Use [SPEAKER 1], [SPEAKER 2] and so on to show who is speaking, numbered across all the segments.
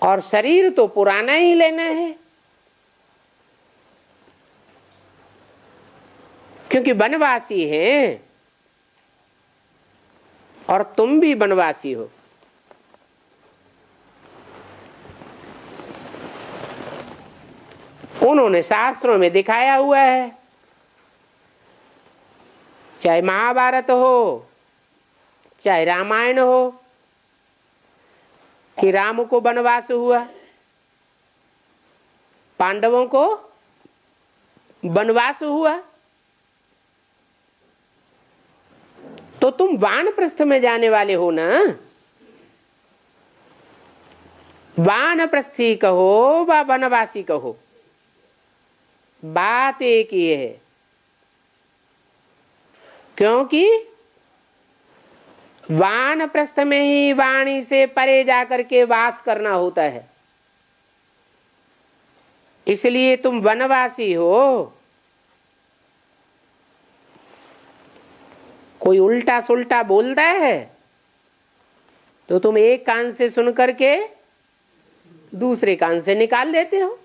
[SPEAKER 1] और शरीर तो पुराना ही लेना है, क्योंकि वनवासी हैं और तुम भी वनवासी हो। उन्होंने शास्त्रों में दिखाया हुआ है, चाहे महाभारत हो चाहे रामायण हो, कि राम को वनवास हुआ, पांडवों को वनवास हुआ। तो तुम वानप्रस्थ में जाने वाले हो ना। वानप्रस्थी कहो व वनवासी कहो, बात एक ही है। क्योंकि वानप्रस्थ में ही वाणी से परे जाकर के वास करना होता है, इसलिए तुम वनवासी हो। कोई उल्टा सुल्टा बोलता है तो तुम एक कान से सुन करके दूसरे कान से निकाल देते हो,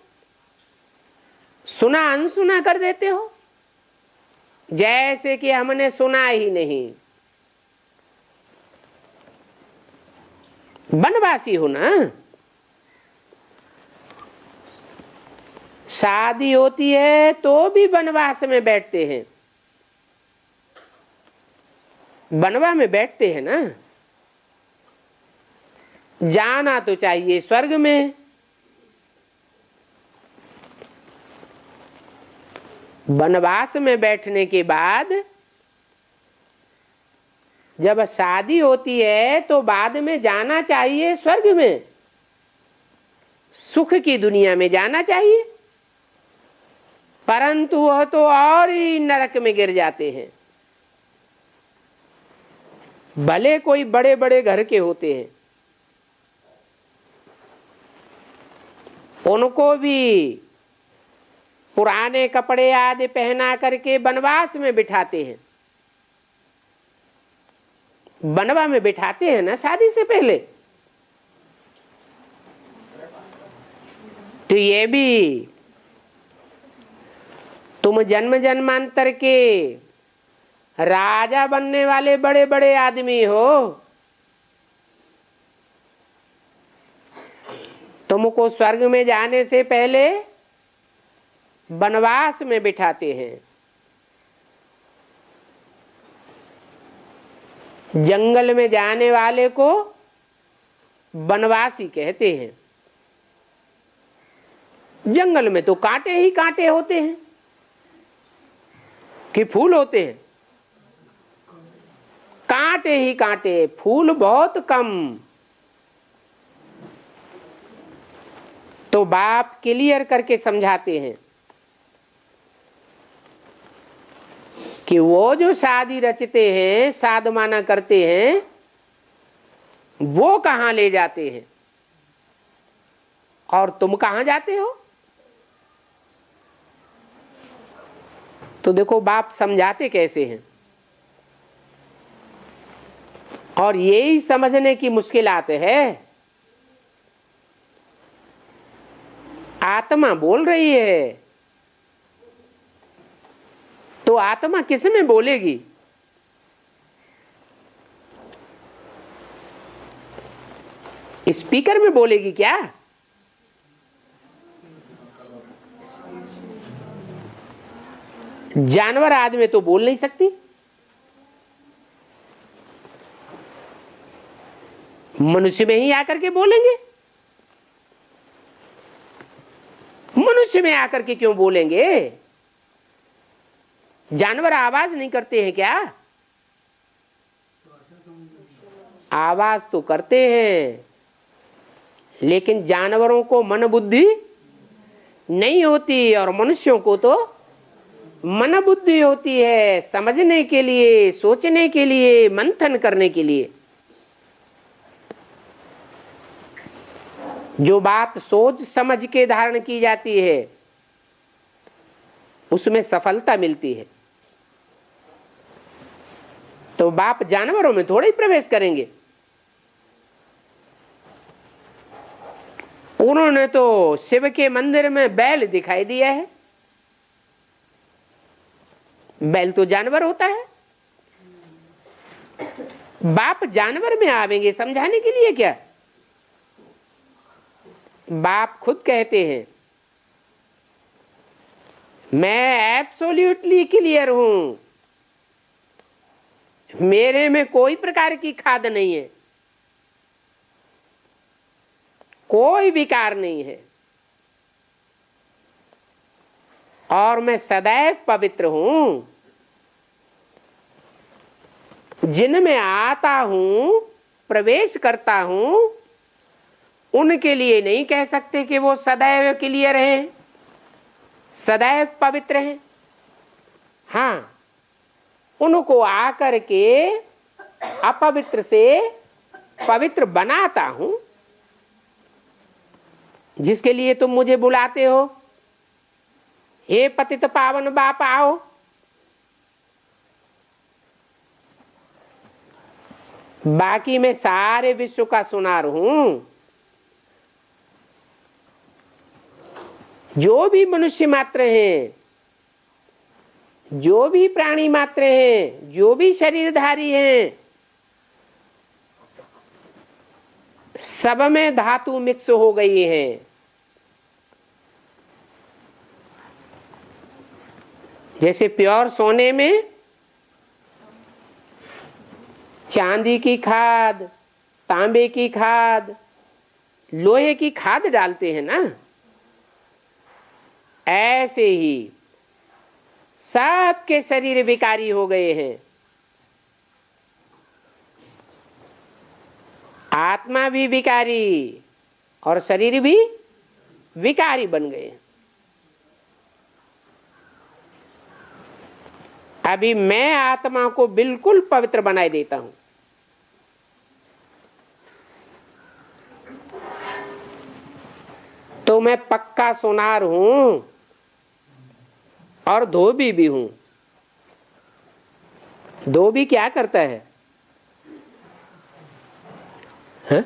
[SPEAKER 1] सुना अनसुना कर देते हो, जैसे कि हमने सुना ही नहीं। वनवासी हो ना। शादी होती है तो भी वनवास में बैठते हैं, वनवा में बैठते हैं ना। जाना तो चाहिए स्वर्ग में, वनवास में बैठने के बाद जब शादी होती है तो बाद में जाना चाहिए स्वर्ग में, सुख की दुनिया में जाना चाहिए। परंतु वह तो और ही नरक में गिर जाते हैं। भले कोई बड़े बड़े घर के होते हैं, उनको भी पुराने कपड़े आदि पहना करके वनवास में बिठाते हैं, वनवा में बिठाते हैं ना शादी से पहले। तो ये भी तुम जन्म जन्मांतर के राजा बनने वाले बड़े बड़े आदमी हो, तुमको स्वर्ग में जाने से पहले वनवास में बिठाते हैं। जंगल में जाने वाले को वनवासी कहते हैं। जंगल में तो कांटे ही कांटे होते हैं कि फूल होते हैं, कांटे ही कांटे, फूल बहुत कम। तो बाप क्लियर करके समझाते हैं कि वो जो शादी रचते हैं, साधमाना करते हैं, वो कहां ले जाते हैं और तुम कहां जाते हो। तो देखो बाप समझाते कैसे हैं। और यही समझने की मुश्किलात है। आत्मा बोल रही है तो आत्मा किस में बोलेगी। स्पीकर में बोलेगी क्या। जानवर आदमी तो बोल नहीं सकती, मनुष्य में ही आकर के बोलेंगे। मनुष्य में आकर के क्यों बोलेंगे। जानवर आवाज नहीं करते हैं क्या। आवाज तो करते हैं, लेकिन जानवरों को मन बुद्धि नहीं होती और मनुष्यों को तो मन बुद्धि होती है, समझने के लिए, सोचने के लिए, मंथन करने के लिए। जो बात सोच समझ के धारण की जाती है उसमें सफलता मिलती है। तो बाप जानवरों में थोड़े ही प्रवेश करेंगे। उन्होंने तो शिव के मंदिर में बैल दिखाई दिया है। बैल तो जानवर होता है। बाप जानवर में आवेंगे समझाने के लिए क्या? बाप खुद कहते हैं मैं एब्सोल्युटली क्लियर हूं, मेरे में कोई प्रकार की खाद नहीं है, कोई विकार नहीं है, और मैं सदैव पवित्र हूं। जिनमें आता हूं, प्रवेश करता हूं, उनके लिए नहीं कह सकते कि वो सदैव क्लियर हैं, सदैव पवित्र हैं। हाँ, उनको आकर के अपवित्र से पवित्र बनाता हूं, जिसके लिए तुम मुझे बुलाते हो, हे पतित पावन बाप आओ। बाकी मैं सारे विश्व का सुनार हूं। जो भी मनुष्य मात्र हैं, जो भी प्राणी मात्र हैं, जो भी शरीरधारी हैं, सब में धातु मिक्स हो गई है। जैसे प्योर सोने में चांदी की खाद, तांबे की खाद, लोहे की खाद डालते हैं ना, ऐसे ही सबके शरीर विकारी हो गए हैं। आत्मा भी विकारी और शरीर भी विकारी बन गए। अभी मैं आत्मा को बिल्कुल पवित्र बनाए देता हूं। तो मैं पक्का सोनार हूं और धोबी भी हूं। धोबी क्या करता है? हाँ?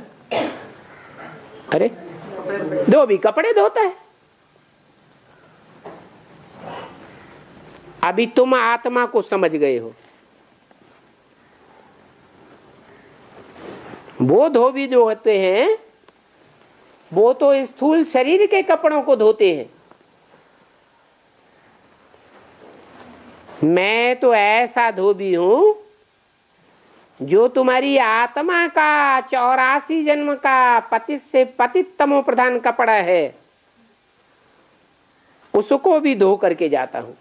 [SPEAKER 1] अरे धोबी कपड़े धोता है। अभी तुम आत्मा को समझ गए हो। वो धोबी जो होते हैं वो तो स्थूल शरीर के कपड़ों को धोते हैं। मैं तो ऐसा धोबी हूं जो तुम्हारी आत्मा का 84 जन्म का पतित से पतितमो प्रधान कपड़ा है, उसको भी धो करके जाता हूं।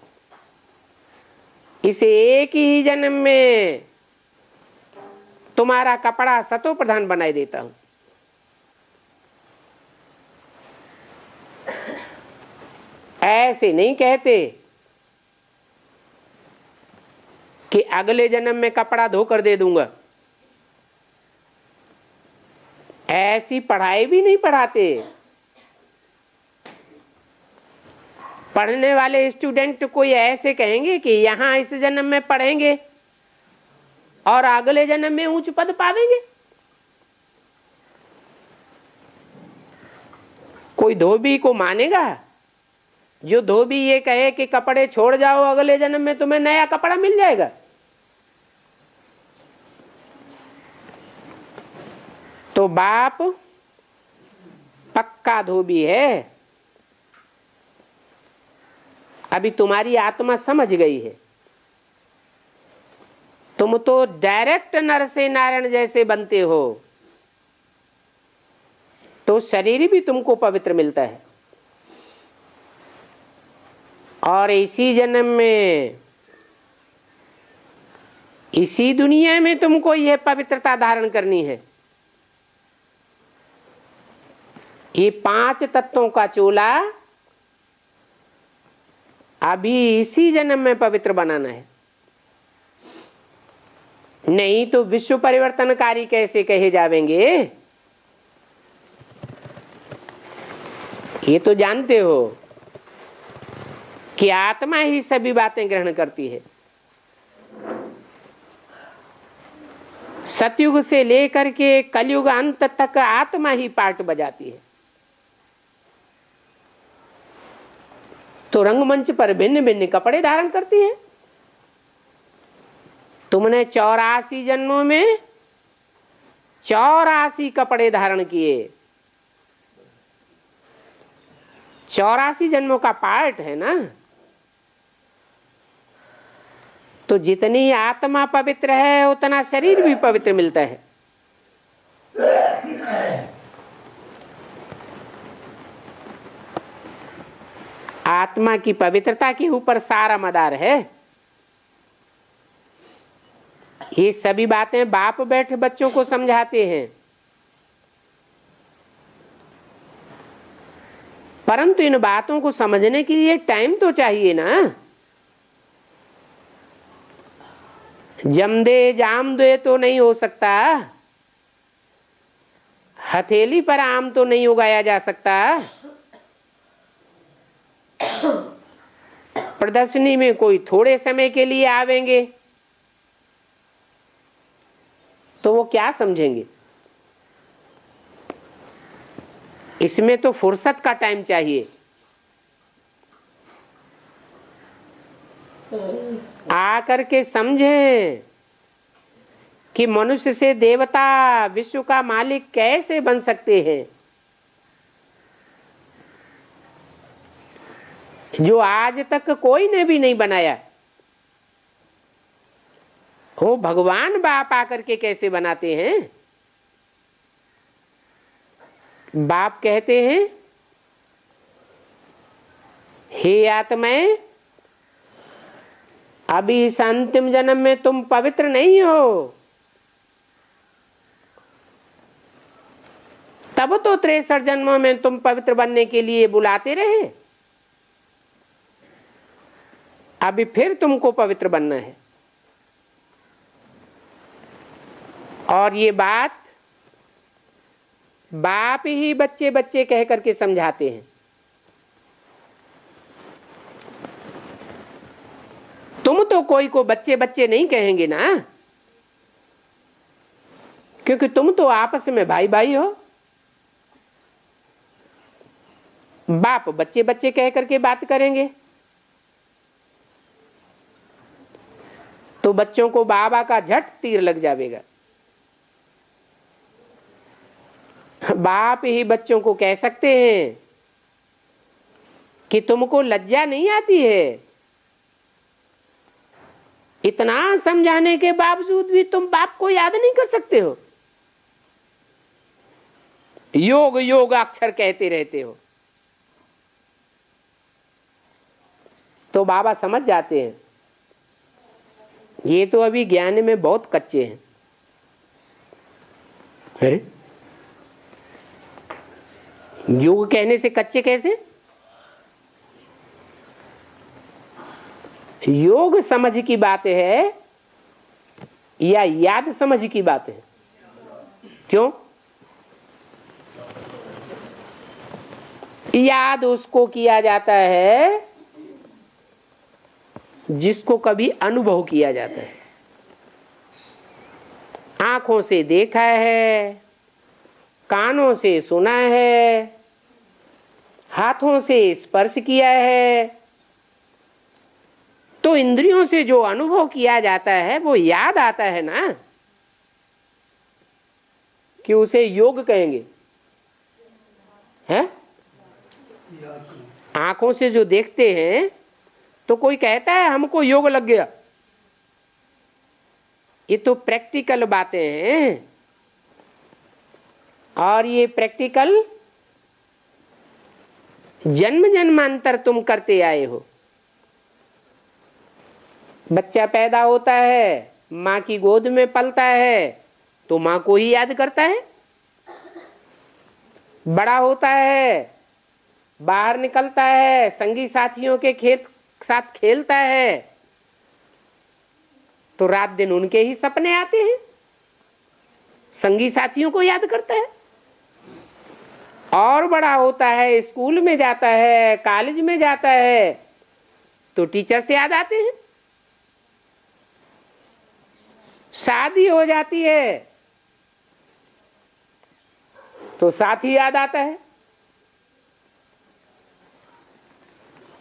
[SPEAKER 1] इस एक ही जन्म में तुम्हारा कपड़ा सतो प्रधान बनाए देता हूं। ऐसे नहीं कहते कि अगले जन्म में कपड़ा धोकर दे दूंगा। ऐसी पढ़ाई भी नहीं पढ़ाते। पढ़ने वाले स्टूडेंट कोई ऐसे कहेंगे कि यहां इस जन्म में पढ़ेंगे और अगले जन्म में उच्च पद पावेंगे? कोई धोबी को मानेगा? जो धोबी ये कहे कि कपड़े छोड़ जाओ, अगले जन्म में तुम्हें नया कपड़ा मिल जाएगा। तो बाप पक्का धोबी है। अभी तुम्हारी आत्मा समझ गई है। तुम तो डायरेक्ट नर से नारायण जैसे बनते हो, तो शरीर भी तुमको पवित्र मिलता है। और इसी जन्म में, इसी दुनिया में तुमको यह पवित्रता धारण करनी है। ये 5 तत्वों का चोला अभी इसी जन्म में पवित्र बनाना है। नहीं तो विश्व परिवर्तनकारी कैसे कहे जावेंगे? ये तो जानते हो कि आत्मा ही सभी बातें ग्रहण करती है। सतयुग से लेकर के कलयुग अंत तक आत्मा ही पार्ट बजाती है। तो रंगमंच पर भिन्न भिन्न कपड़े धारण करती है। तुमने 84 जन्मों में 84 कपड़े धारण किए। 84 जन्मों का पार्ट है ना। तो जितनी आत्मा पवित्र है उतना शरीर भी पवित्र मिलता है। आत्मा की पवित्रता के ऊपर सारा मदार है। ये सभी बातें बाप बैठे बच्चों को समझाते हैं, परंतु इन बातों को समझने के लिए टाइम तो चाहिए ना। जम दे जाम दे तो नहीं हो सकता, हथेली पर आम तो नहीं उगाया जा सकता, प्रदर्शनी में कोई थोड़े समय के लिए आवेंगे तो वो क्या समझेंगे। इसमें तो फुर्सत का टाइम चाहिए। आकर के समझें कि मनुष्य से देवता विश्व का मालिक कैसे बन सकते हैं। जो आज तक कोई ने भी नहीं बनाया, वो भगवान बाप आकर के कैसे बनाते हैं। बाप कहते हैं, हे आत्माएं, अभी इस अंतिम जन्म में तुम पवित्र नहीं हो, तब तो 63 जन्मों में तुम पवित्र बनने के लिए बुलाते रहे। अभी फिर तुमको पवित्र बनना है। और ये बात बाप ही बच्चे बच्चे कह करके समझाते हैं। तुम तो कोई को बच्चे बच्चे नहीं कहेंगे ना, क्योंकि तुम तो आपस में भाई भाई हो। बाप बच्चे बच्चे कह करके बात करेंगे तो बच्चों को बाबा का झट तीर लग जाएगा। बाप ही बच्चों को कह सकते हैं कि तुमको लज्जा नहीं आती है। इतना समझाने के बावजूद भी तुम बाप को याद नहीं कर सकते हो। योग योग अक्षर कहते रहते हो। तो बाबा समझ जाते हैं ये तो अभी ज्ञान में बहुत कच्चे हैं। अरे योग कहने से कच्चे कैसे? योग समझ की बात है या याद समझ की बात है? क्यों? याद उसको किया जाता है जिसको कभी अनुभव किया जाता है। आंखों से देखा है, कानों से सुना है, हाथों से स्पर्श किया है, तो इंद्रियों से जो अनुभव किया जाता है वो याद आता है ना, कि उसे योग कहेंगे। है आंखों से जो देखते हैं तो कोई कहता है हमको योग लग गया। ये तो प्रैक्टिकल बातें हैं, और ये प्रैक्टिकल जन्म जन्मांतर तुम करते आए हो। बच्चा पैदा होता है, माँ की गोद में पलता है तो माँ को ही याद करता है। बड़ा होता है, बाहर निकलता है, संगी साथियों के साथ खेलता है, तो रात दिन उनके ही सपने आते हैं, संगी साथियों को याद करता है। और बड़ा होता है, स्कूल में जाता है, कॉलेज में जाता है, तो टीचर से याद आते हैं। शादी हो जाती है तो साथी याद आता है।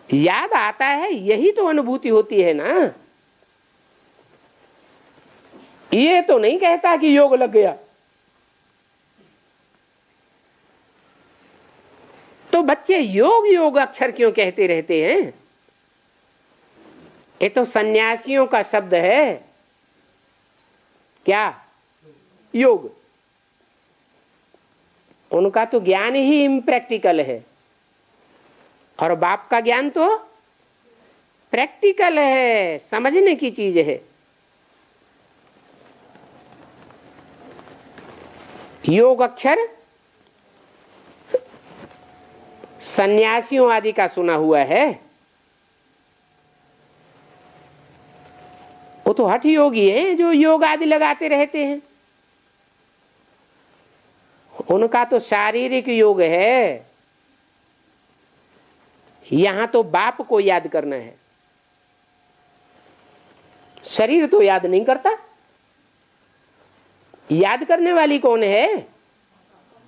[SPEAKER 1] याद आता है, यही तो अनुभूति होती है ना। ये तो नहीं कहता कि योग लग गया। तो बच्चे योग योग अक्षर क्यों कहते रहते हैं? ये तो सन्यासियों का शब्द है। क्या? योग। उनका तो ज्ञान ही इम्प्रैक्टिकल है और बाप का ज्ञान तो प्रैक्टिकल है, समझने की चीज है। योग अक्षर सन्यासियों आदि का सुना हुआ है। वो तो हठ योगी हैं जो योग आदि लगाते रहते हैं। उनका तो शारीरिक योग है। यहां तो बाप को याद करना है, शरीर तो याद नहीं करता। याद करने वाली कौन है?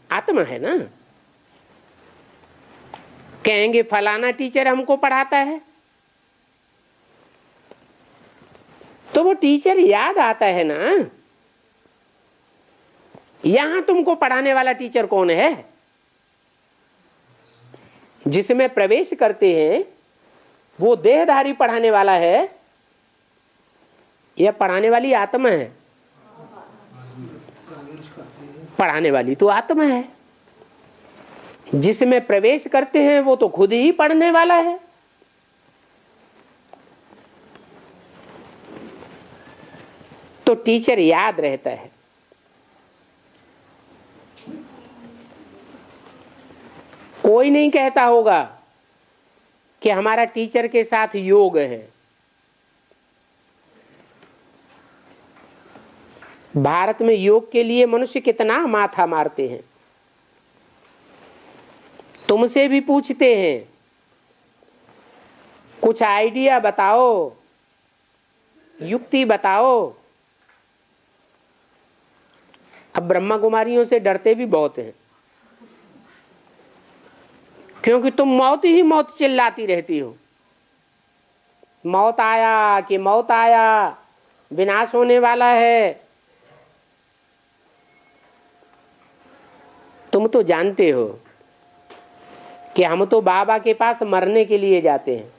[SPEAKER 1] आत्मा है ना। कहेंगे फलाना टीचर हमको पढ़ाता है, तो वो टीचर याद आता है ना। यहां तुमको पढ़ाने वाला टीचर कौन है? जिसमें प्रवेश करते हैं वो देहधारी पढ़ाने वाला है या पढ़ाने वाली आत्मा है? पढ़ाने वाली तो आत्मा है। जिसमें प्रवेश करते हैं वो तो खुद ही पढ़ने वाला है। तो टीचर याद रहता है। कोई नहीं कहता होगा कि हमारा टीचर के साथ योग है। भारत में योग के लिए मनुष्य कितना माथा मारते हैं। तुमसे भी पूछते हैं कुछ आइडिया बताओ, युक्ति बताओ। अब ब्रह्मा कुमारियों से डरते भी बहुत हैं, क्योंकि तुम मौत ही मौत चिल्लाती रहती हो। मौत आया कि मौत आया, विनाश होने वाला है। तुम तो जानते हो कि हम तो बाबा के पास मरने के लिए जाते हैं।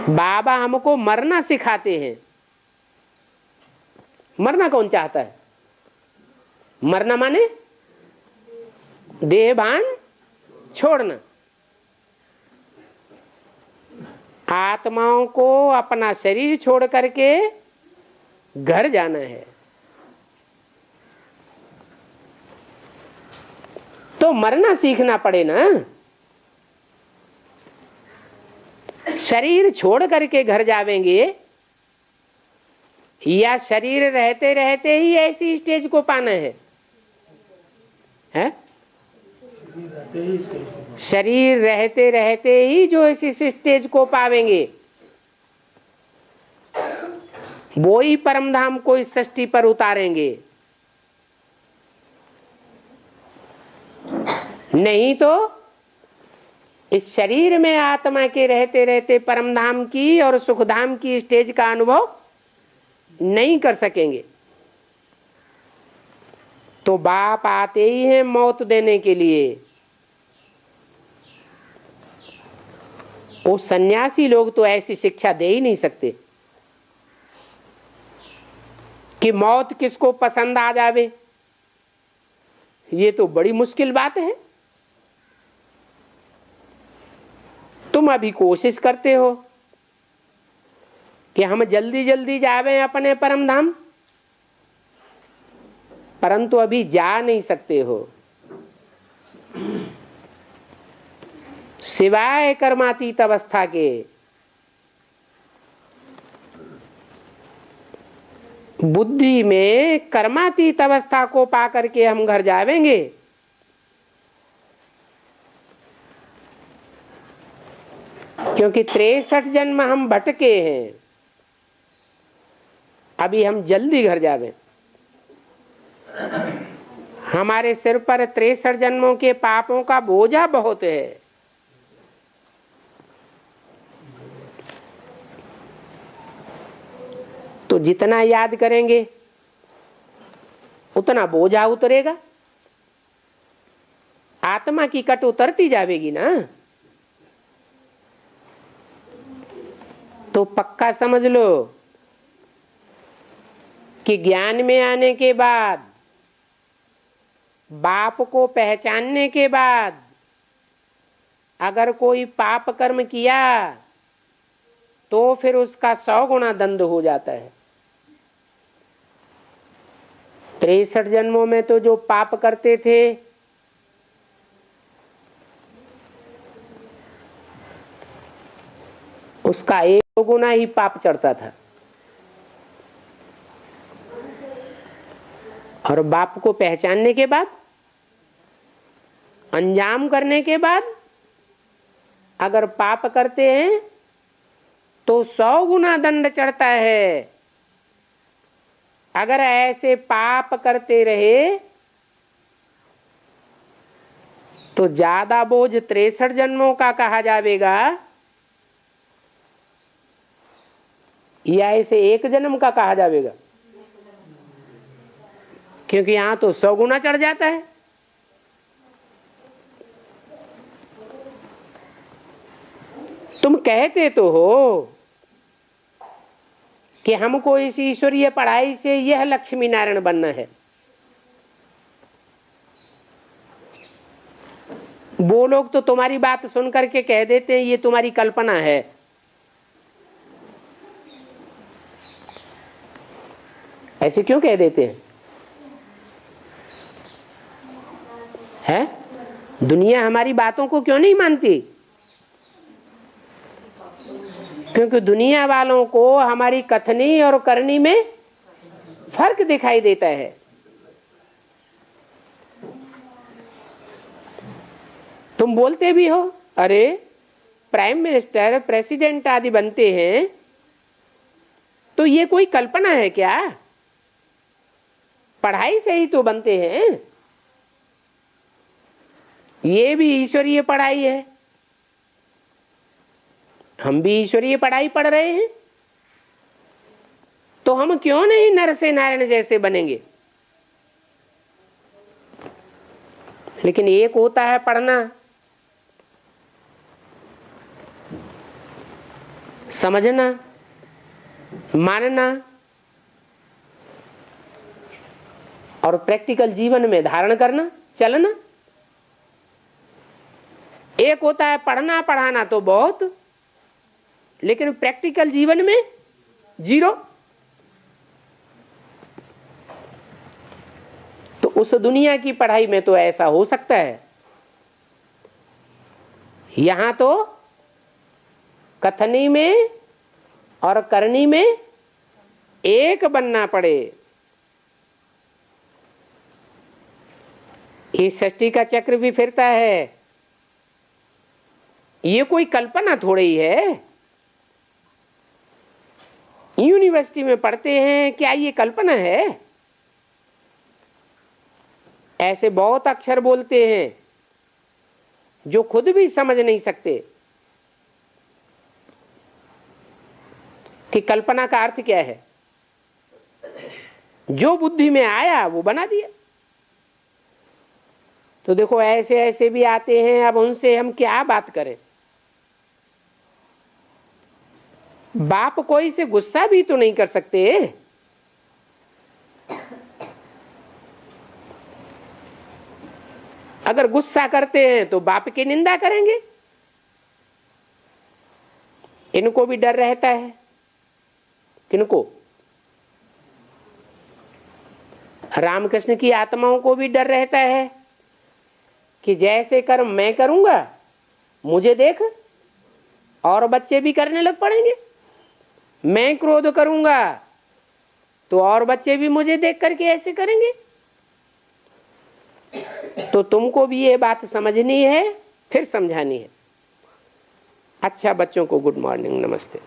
[SPEAKER 1] बाबा हमको मरना सिखाते हैं। मरना कौन चाहता है? मरना माने देह भान छोड़ना। आत्माओं को अपना शरीर छोड़ करके घर जाना है। तो मरना सीखना पड़े ना। शरीर छोड़ करके घर जावेंगे या शरीर रहते रहते ही ऐसी स्टेज को पाना है? शरीर रहते रहते ही जो इस स्टेज को पावेंगे वो ही परम धाम को इस सृष्टि पर उतारेंगे। नहीं तो इस शरीर में आत्मा के रहते रहते परम धाम की और सुख धाम की स्टेज का अनुभव नहीं कर सकेंगे। तो बाप आते ही हैं मौत देने के लिए। वो सन्यासी लोग तो ऐसी शिक्षा दे ही नहीं सकते कि मौत किसको पसंद आ जावे। ये तो बड़ी मुश्किल बात है। तुम अभी कोशिश करते हो कि हम जल्दी जल्दी जावे अपने परम धाम, परंतु अभी जा नहीं सकते हो। सिवाय कर्मातीत अवस्था के बुद्धि में कर्मातीत अवस्था को पाकर के हम घर जावेंगे। क्योंकि 63 जन्म हम भटके हैं। अभी हम जल्दी घर जावे। हमारे सिर पर 63 जन्मों के पापों का बोझा बहुत है। तो जितना याद करेंगे उतना बोझा उतरेगा, आत्मा की कट उतरती जाएगी ना। तो पक्का समझ लो कि ज्ञान में आने के बाद, बाप को पहचानने के बाद अगर कोई पाप कर्म किया तो फिर उसका 100 गुना दंड हो जाता है। 63 जन्मों में तो जो पाप करते थे उसका 1 गुना ही पाप चढ़ता था। और बाप को पहचानने के बाद, अंजाम करने के बाद अगर पाप करते हैं तो 100 गुना दंड चढ़ता है। अगर ऐसे पाप करते रहे तो ज्यादा बोझ 63 जन्मों का कहा जाएगा या ऐसे 1 जन्म का कहा जाएगा? क्योंकि यहां तो 100 गुना चढ़ जाता है। तुम कहते तो हो कि हमको इस ईश्वरीय पढ़ाई से यह लक्ष्मी नारायण बनना है। वो लोग तो तुम्हारी बात सुन करके कह देते हैं ये तुम्हारी कल्पना है। ऐसे क्यों कह देते हैं? दुनिया हमारी बातों को क्यों नहीं मानती? क्योंकि दुनिया वालों को हमारी कथनी और करनी में फर्क दिखाई देता है। तुम बोलते भी हो अरे प्राइम मिनिस्टर, प्रेसिडेंट आदि बनते हैं तो ये कोई कल्पना है क्या? पढ़ाई से ही तो बनते हैं। ये भी ईश्वरीय पढ़ाई है। हम भी ईश्वरीय पढ़ाई पढ़ रहे हैं तो हम क्यों नहीं नर से नारायण जैसे बनेंगे? लेकिन एक होता है पढ़ना, समझना, मानना और प्रैक्टिकल जीवन में धारण करना, चलना। एक होता है पढ़ना पढ़ाना तो बहुत, लेकिन प्रैक्टिकल जीवन में 0। तो उस दुनिया की पढ़ाई में तो ऐसा हो सकता है। यहां तो कथनी में और करनी में एक बनना पड़े। ये सृष्टि का चक्र भी फिरता है। ये कोई कल्पना थोड़ी है। यूनिवर्सिटी में पढ़ते हैं, क्या ये कल्पना है? ऐसे बहुत अक्षर बोलते हैं जो खुद भी समझ नहीं सकते कि कल्पना का अर्थ क्या है। जो बुद्धि में आया वो बना दिया। तो देखो ऐसे ऐसे भी आते हैं, अब उनसे हम क्या बात करें? बाप कोई से गुस्सा भी तो नहीं कर सकते। अगर गुस्सा करते हैं तो बाप की निंदा करेंगे। इनको भी डर रहता है। किनको? रामकृष्ण की आत्माओं को भी डर रहता है कि जैसे कर्म मैं करूंगा मुझे देख और बच्चे भी करने लग पड़ेंगे। मैं क्रोध करूंगा तो और बच्चे भी मुझे देख करके ऐसे करेंगे। तो तुमको भी ये बात समझनी है, फिर समझानी है। अच्छा बच्चों को गुड मॉर्निंग, नमस्ते।